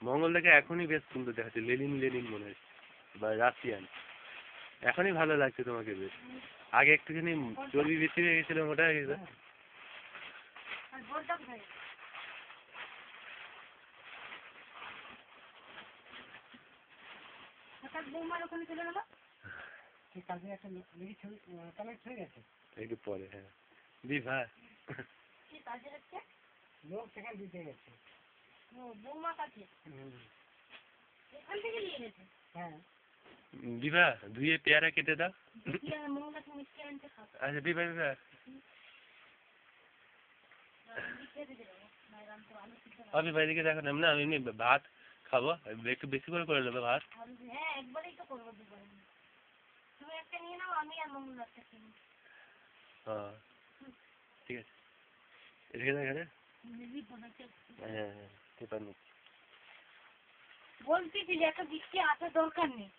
মঙ্গলটাকে এখনই বেশ সুন্দর দেখাচ্ছে, লেনিন লেনিন মনে হচ্ছে বা রাশিয়ান। এখনই ভালো লাগছে তোমাকে বেশ। আগে একটুখানি চর্বি বেশি হয়ে গেছিল, মোটা হয়ে গেছে। একটু পরে, হ্যাঁ বিভা লোক সেখানে দিতে গেছে। হ্যাঁ বিভা ধুয়ে পেয়ারা কেটে দাও। আচ্ছা বিভা বিভা আমি বাইরে দেখো না, আমি এমনি ভাত খাবো, একটু বেশি করে নেবো ভাত। হ্যাঁ ঠিক আছে, রেখে দাও এখানে। হ্যাঁ হ্যাঁ পেপার নিচ্ছি। বলতেছিলি একটা বৃষ্টি আসার দরকার নেই,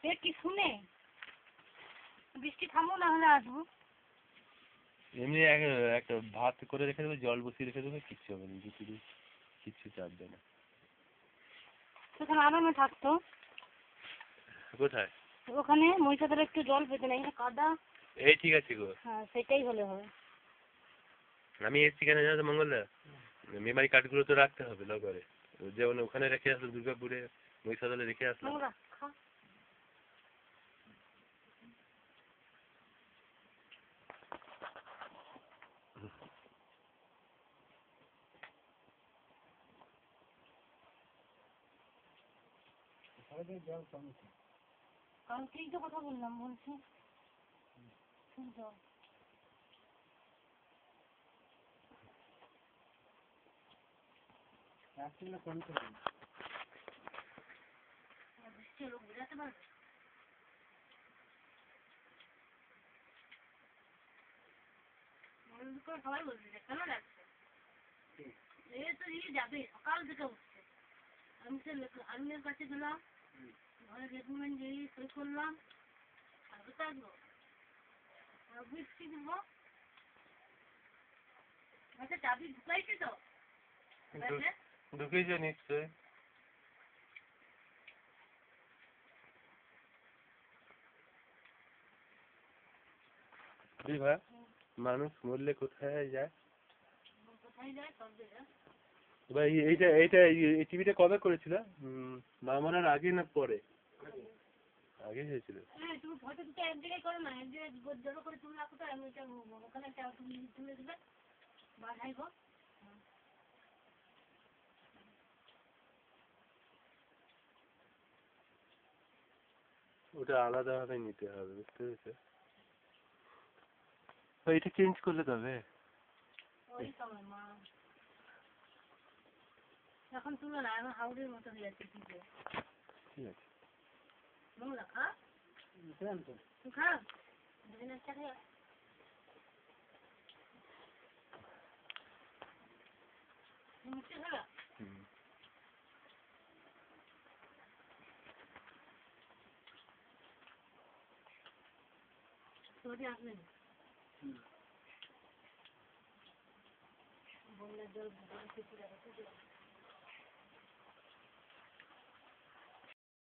সে কি শুনে বৃষ্টি থামো না হলে আসবো। এমনি একটা ভাত করে রেখে দেবে, জল বসিয়ে রেখে দেবে, কিচ্ছু হবে না, কিচ্ছু চাপবে না। সেখানে আরামে থাকতো। কোথায়? ওখানে মহিষাদলে একটু জল পেতে না, এখানে কাদা। এই ঠিক আছে গো। হ্যাঁ সেটাই হলে হবে। আমি এসছি কেন জানো তো মঙ্গলদা, মেমারি কাঠগুলো তো রাখতে হবে লগরে, যেমন ওখানে রেখে আসলো দুর্গাপুরে, মহিষাদলে রেখে আসলাম। কালকেই তো কথা বললাম, বলছি বুঝাতে পারবে। সবাই বলছে কেন লাগছে, এই তো দিয়ে যাবে সকাল থেকে উঠছে। আমি তো আমিনের কাছে গেলাম, ঘরে ডকুমেন্ট দিয়ে সই করলাম, আর কোথায় আসবো বৃষ্টি দেবো। আচ্ছা চাবি ঢুকাইছে তো? ঢুকেছে নিশ্চয়। ভাই মানুষ মরলে কোথায় যায়? ভাই এইটা এই টিভিটা কবে করেছিল? মা মরার আগে না পরে? আগে হয়েছিল। হ্যাঁ তুমি ফটো দুটো এক জায়গায় করো না, এক জায়গায় জড়ো করে তুমি রাখো তো, আমি এটা ওখানে একটা তুমি তুলে দেবে বাধাই হোক। ওটা আলাদা ভাবে নিতে হবে, বুঝতে পেরেছো? এটা চেঞ্জ করলে তবে ওই সময় মা এখন তুলো না, এখন হাউডের মতো হয়ে যাচ্ছে। ঠিক আছে নোংরা খা খা একটা খেয়ে মিষ্টি খাবা। তোরে আসবে না বন্যার জল